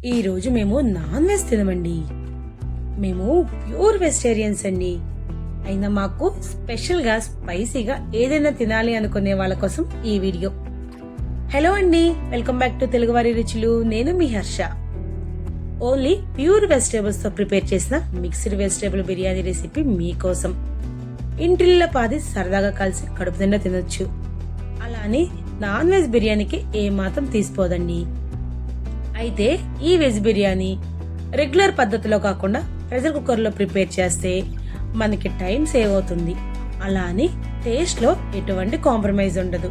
ఈరోజు మేము non veg తినమండి. మేము ప్యూర్ వెజిటేరియన్స్ అండి. అయినా మాకు స్పెషల్గా స్పైసీగా ఏదైనా తినాలి అనుకునే వాళ్ళ కోసం ఈ వీడియో. హలో అండి, వెల్కమ్ బ్యాక్ టు తెలుగువారి రుచులు. నేను మీ హర్ష. ఓన్లీ ప్యూర్ వెజిటేబుల్స్ తో ప్రిపేర్ చేసిన మిక్స్డ్ వెజిటేబుల్ బిర్యానీ రెసిపీ మీకోసం. ఇంటిల్ల పాది సరదాగా కలిసి కడుపు నిండా తినొచ్చు. అలానే నాన్ వెజ్ బిర్యానీకి ఏ మాత్రం తీసిపోదండి. అయితే ఈ వెజ్ బిర్యానీ రెగ్యులర్ పద్ధతిలో కాకుండా ప్రెషర్ కుక్కర్లో ప్రిపేర్ చేస్తే మనకి టైం సేవ్ అవుతుంది. అలా అని టేస్ట్లో ఎటువంటి కాంప్రమైజ్ ఉండదు.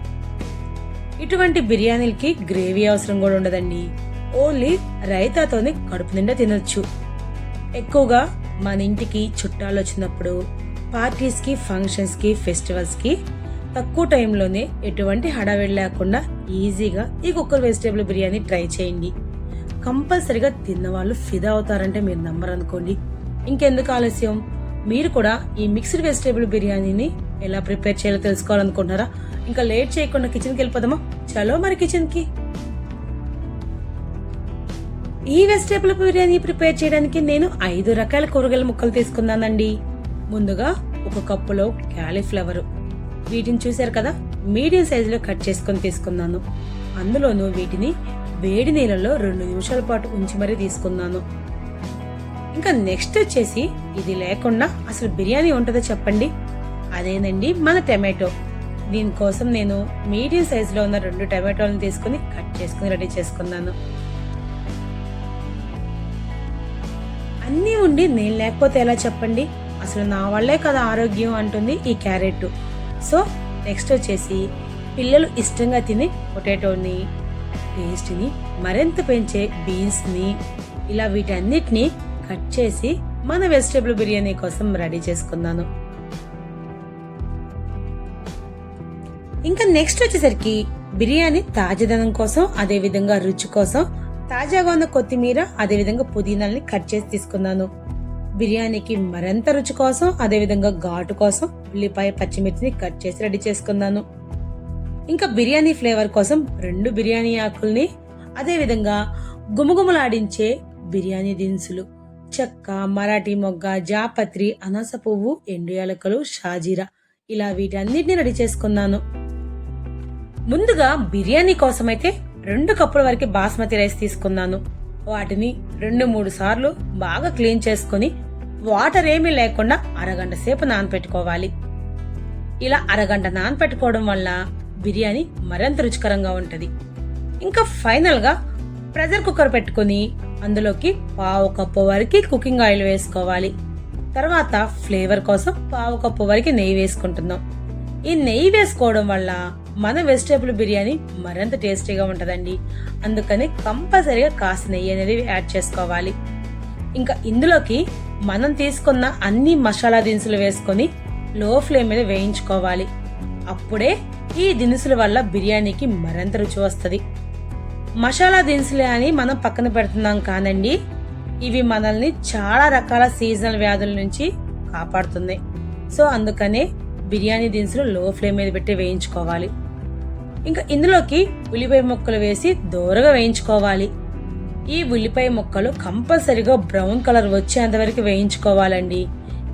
ఇటువంటి బిర్యానీలకి గ్రేవీ అవసరం కూడా ఉండదండి. ఓన్లీ రైతాతోనే కడుపు నిండా తినొచ్చు. ఎక్కువగా మన ఇంటికి చుట్టాలు వచ్చినప్పుడు, పార్టీస్కి, ఫంక్షన్స్కి, ఫెస్టివల్స్కి తక్కువ టైంలోనే ఎటువంటి హడావిడి లేకుండా ఈజీగా ఈ కుక్కర్ వెజిటేబుల్ బిర్యానీ ట్రై చేయండి. కంపల్సరిగా తిన్నవాళ్ళు ఫిదా అవుతారంటే మీరు నమ్మరనుకోండి. ఇంకెందుకు ఆలస్యం, మీరు కూడా ఈ మిక్స్డ్ వెజిటేబుల్ బిర్యానీని ఎలా ప్రిపేర్ చేయాలో తెలుసుకోవాలనుకుంటున్నారా? ఇంకా లేట్ చేయకుండా కిచెన్కి వెళ్ళిపోదామా? చలో మరి కిచెన్కి. ఈ వెజిటేబుల్ బిర్యానీ ప్రిపేర్ చేయడానికి నేను 5 రకాల కూరగాయల ముక్కలు తీసుకున్నానండి. ముందుగా ఒక కప్పులో క్యాలీఫ్లవర్, వీటిని చూసారు కదా, మీడియం సైజులో కట్ చేసుకొని తీసుకున్నాను. అందులోనూ వీటిని వేడి నీళ్ళలో 2 నిమిషాల పాటు ఉంచి మరీ తీసుకున్నాను. ఇంకా నెక్స్ట్ వచ్చేసి, ఇది లేకుండా అసలు బిర్యానీ ఉంటుందో చెప్పండి? అదేనండి మన టమాటో. దీనికోసం నేను మీడియం సైజులో ఉన్న 2 టమాటోలను తీసుకుని కట్ చేసుకుని రెడీ చేసుకున్నాను. అన్నీ ఉండి నేను లేకపోతే ఎలా చెప్పండి? అసలు నా వల్లే కదా ఆరోగ్యం అంటుంది ఈ క్యారెట్. సో నెక్స్ట్ వచ్చేసి, పిల్లలు ఇష్టంగా తినే పొటాటోని, టేస్ట్ని మరింత పెంచే బీన్స్ని, ఇలా వీటన్నిటిని కట్ చేసి మన వెజిటేబుల్ బిర్యానీ కోసం రెడీ చేసుకున్నాను. ఇంకా నెక్స్ట్ వచ్చేసరికి, బిర్యానీ తాజాదనం కోసం, అదే విధంగా రుచి కోసం తాజాగా ఉన్న కొత్తిమీర, అదే విధంగా పుదీనాల్ని కట్ చేసి తీసుకున్నాను. బిర్యానీకి మరింత రుచి కోసం, అదే విధంగా ఘాటు కోసం ఉల్లిపాయ, పచ్చిమిర్చిని కట్ చేసి రెడీ చేసుకున్నాను. ఇంకా బిర్యానీ ఫ్లేవర్ కోసం 2 బిర్యానీ ఆకుల్ని, అదే విధంగా గుమగుమలాడించే బిర్యానీ దినుసులు, చెక్క, మరాఠీ మొగ్గ, జాపత్రి, అనాస పువ్వు, ఎండు యాలకులు, షాజీరా, ఇలా వీటన్నిటిని రెడీ చేసుకున్నాను. ముందుగా బిర్యానీ కోసం అయితే 2 కప్పుల వరకు బాస్మతి రైస్ తీసుకున్నాను. వాటిని 2-3 సార్లు బాగా క్లీన్ చేసుకుని వాటర్ ఏమీ లేకుండా అరగంట సేపు నానపెట్టుకోవాలి. ఇలా అరగంట నానపెట్టుకోవడం వల్ల బిర్యానీ మరింత రుచికరంగా ఉంటది. ఇంకా ఫైనల్ గా ప్రెషర్ కుక్కర్ పెట్టుకుని అందులోకి 1/2 కప్పు వరకు కుకింగ్ ఆయిల్ వేసుకోవాలి. తర్వాత ఫ్లేవర్ కోసం 1/2 కప్పు వరకు నెయ్యి వేసుకుంటున్నాం. ఈ నెయ్యి వేసుకోవడం వల్ల మన వెజిటేబుల్ బిర్యానీ మరింత టేస్టీగా ఉంటదండి. అందుకని కంపల్సరీగా కాస్త నెయ్యి అనేది యాడ్ చేసుకోవాలి. ఇంకా ఇందులోకి మనం తీసుకున్న అన్ని మసాలా దినుసులు వేసుకొని లో ఫ్లేమ్ మీద వేయించుకోవాలి. అప్పుడే ఈ దినుసుల వల్ల బిర్యానీకి మరింత రుచి వస్తుంది. మసాలా దినుసులే అని మనం పక్కన పెడుతున్నాం కానండి, ఇవి మనల్ని చాలా రకాల సీజనల్ వ్యాధుల నుంచి కాపాడుతున్నాయి. సో అందుకనే బిర్యానీ దినుసులు లో ఫ్లేమ్ మీద పెట్టి వేయించుకోవాలి. ఇంకా ఇందులోకి ఉల్లిపాయ ముక్కలు వేసి దోరగా వేయించుకోవాలి. ఈ ఉల్లిపాయ ముక్కలు కంపల్సరీగా బ్రౌన్ కలర్ వచ్చేంత వరకు వేయించుకోవాలండి.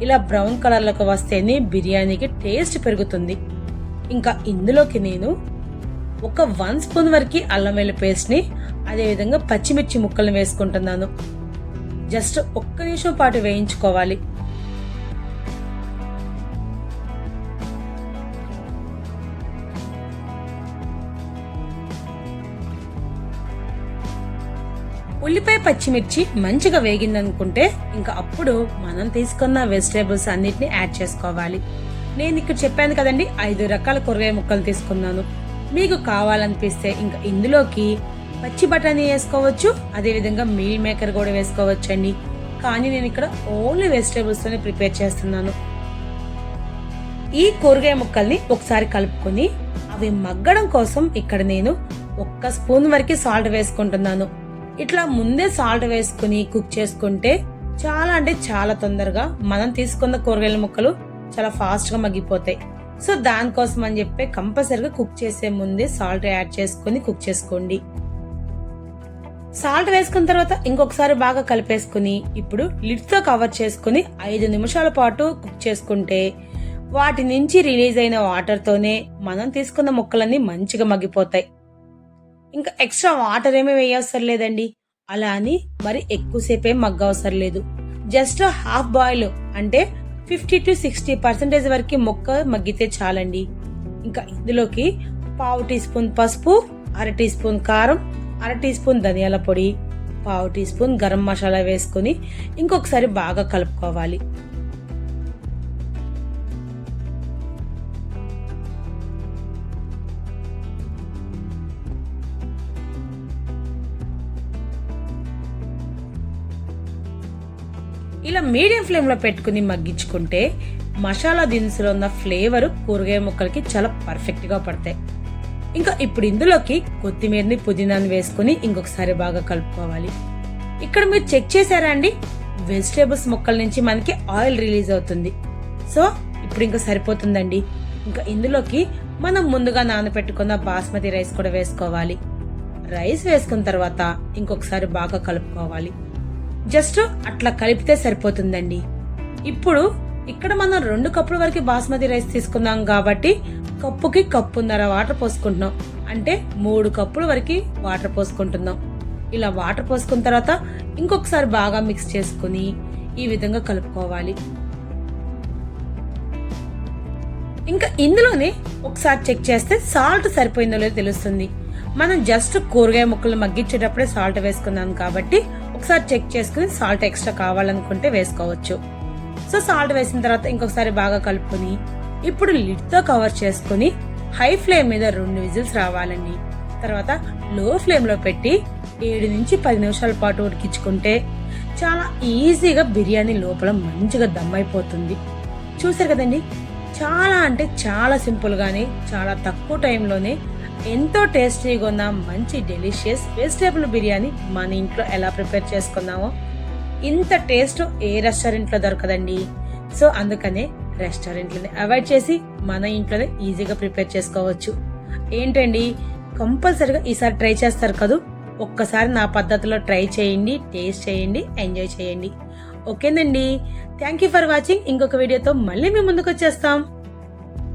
ఇలా బ్రౌన్ కలర్లోకి వస్తేనే బిర్యానీకి టేస్ట్ పెరుగుతుంది. ఇంకా ఇందులోకి నేను ఒక 1 స్పూన్ వరకు అల్లం వెల్లుల్లి పేస్ట్ ని, అదే విధంగా పచ్చిమిర్చి ముక్కలను వేసుకుంటున్నాను. జస్ట్ 1 నిమిషం పాటు వేయించుకోవాలి. ఉల్లిపాయ, పచ్చిమిర్చి మంచిగా వేగిందనుకుంటే ఇంకా అప్పుడు మనం తీసుకున్న వెజిటేబుల్స్ అన్నిటిని యాడ్ చేసుకోవాలి. నేను ఇక్కడ చెప్పాను కదండి, 5 రకాల కూరగాయ ముక్కలు తీసుకున్నాను. మీకు కావాలనిపిస్తే ఇంకా ఇందులోకి పచ్చి బఠానీ వేసుకోవచ్చు, అదే విధంగా మీల్ మేకర్ కూడా వేసుకోవచ్చండి. కానీ నేను ఇక్కడ ఓన్లీ వెజిటేబుల్స్ తోనే ప్రిపేర్ చేస్తున్నాను. ఈ కూరగాయ ముక్కల్ని ఒకసారి కలుపుకొని అవి మగ్గడం కోసం ఇక్కడ నేను 1 స్పూన్ వరకు సాల్ట్ వేసుకుంటున్నాను. ఇట్లా ముందే సాల్ట్ వేసుకుని కుక్ చేసుకుంటే చాలా అంటే చాలా తొందరగా మనం తీసుకున్న కూరగాయల ముక్కలు చాలా ఫాస్ట్ గా మగ్గిపోతాయి. సో దానికోసం అని చెప్పి కంపల్సరిగా కుక్ చేసే ముందే సాల్ట్ యాడ్ చేసుకుని కుక్ చేసుకోండి. సాల్ట్ వేసుకున్న తర్వాత ఇంకొకసారి బాగా కలిపేసుకుని ఇప్పుడు లిడ్ తో కవర్ చేసుకుని 5 నిమిషాల పాటు కుక్ చేసుకుంటే వాటి నుంచి రిలీజ్ అయిన వాటర్ తోనే మనం తీసుకున్న ముక్కలన్నీ మంచిగా మగ్గిపోతాయి. ఇంకా ఎక్స్ట్రా వాటర్ ఏమీ వేయవసరం లేదండి. అలా అని మరి ఎక్కువసేపే మగ్గవసరం లేదు. జస్ట్ హాఫ్ బాయిల్ అంటే 50 to 60% వరకు ముక్క మగ్గితే చాలండి. ఇంకా ఇందులోకి పావు టీ స్పూన్ పసుపు, అర టీ స్పూన్ కారం, అర టీ స్పూన్ ధనియాల పొడి, పావు టీ స్పూన్ గరం మసాలా వేసుకుని ఇంకొకసారి బాగా కలుపుకోవాలి. ఇలా మీడియం ఫ్లేమ్ లో పెట్టుకుని మగ్గించుకుంటే మసాలా దినుసులో ఉన్న ఫ్లేవర్ కూరగాయ ముక్కలకి చాలా పర్ఫెక్ట్ గా పడతాయి. ఇంకా ఇప్పుడు ఇందులోకి కొత్తిమీరని పుదీనాని వేసుకుని ఇంకొకసారి బాగా కలుపుకోవాలి. ఇక్కడ మీరు చెక్ చేశారా అండి, వెజిటేబుల్స్ ముక్కల నుంచి మనకి ఆయిల్ రిలీజ్ అవుతుంది. సో ఇప్పుడు ఇంకా సరిపోతుందండి. ఇంకా ఇందులోకి మనం ముందుగా నానబెట్టుకున్న బాస్మతి రైస్ కూడా వేసుకోవాలి. రైస్ వేసుకున్న తర్వాత ఇంకొకసారి బాగా కలుపుకోవాలి. జస్ట్ అట్లా కలిపితే సరిపోతుందండి. ఇప్పుడు ఇక్కడ మనం 2 కప్పుల వరకు బాస్మతి రైస్ తీసుకున్నాం కాబట్టి కప్పుకి కప్పున్నర వాటర్ పోసుకుంటున్నాం. అంటే 3 కప్పుల వరకు వాటర్ పోసుకుంటున్నాం. ఇలా వాటర్ పోసుకున్న తర్వాత ఇంకొకసారి బాగా మిక్స్ చేసుకుని ఈ విధంగా కలుపుకోవాలి. ఇంకా ఇందులోనే ఒకసారి చెక్ చేస్తే సాల్ట్ సరిపోయిందో లేదో తెలుస్తుంది. మనం జస్ట్ కూరగాయ ముక్కలు మగ్గించేటప్పుడే సాల్ట్ వేసుకున్నాం కాబట్టి ఒకసారి చెక్ చేసుకుని సాల్ట్ ఎక్స్ట్రా కావాలనుకుంటే వేసుకోవచ్చు. సో సాల్ట్ వేసిన తర్వాత ఇంకొకసారి బాగా కలుపుకొని ఇప్పుడు లిడ్ తో కవర్ చేసుకుని హై ఫ్లేమ్ మీద 2 విజిల్స్ రావాలండి. తర్వాత లో ఫ్లేమ్ లో పెట్టి 7 నుంచి 10 నిమిషాల పాటు ఉడికించుకుంటే చాలా ఈజీగా బిర్యానీ లోపల మంచిగా దమ్ అయిపోతుంది. చూసారు కదండి, చాలా అంటే చాలా సింపుల్ గానే చాలా తక్కువ టైంలోనే ఎంతో టేస్టీగా ఉన్న మంచి డెలిషియస్ వెజిటేబుల్ బిర్యానీ మన ఇంట్లో ఎలా ప్రిపేర్ చేసుకున్నామో ఇంత టేస్ట్ ఏ రెస్టారెంట్ లో దొరకదండి. సో అందుకనే రెస్టారెంట్లని అవాయిడ్ చేసి మన ఇంట్లోనే ఈజీగా ప్రిపేర్ చేసుకోవచ్చు. ఏంటండి, కంపల్సరిగా ఈసారి ట్రై చేస్తారు కదా, ఒక్కసారి నా పద్ధతిలో ట్రై చేయండి, టేస్ట్ చేయండి, ఎంజాయ్ చేయండి. ఓకేనండి, థ్యాంక్ యూ ఫర్ వాచింగ్. ఇంకొక వీడియోతో మళ్ళీ మీ ముందుకు వచ్చేస్తాం.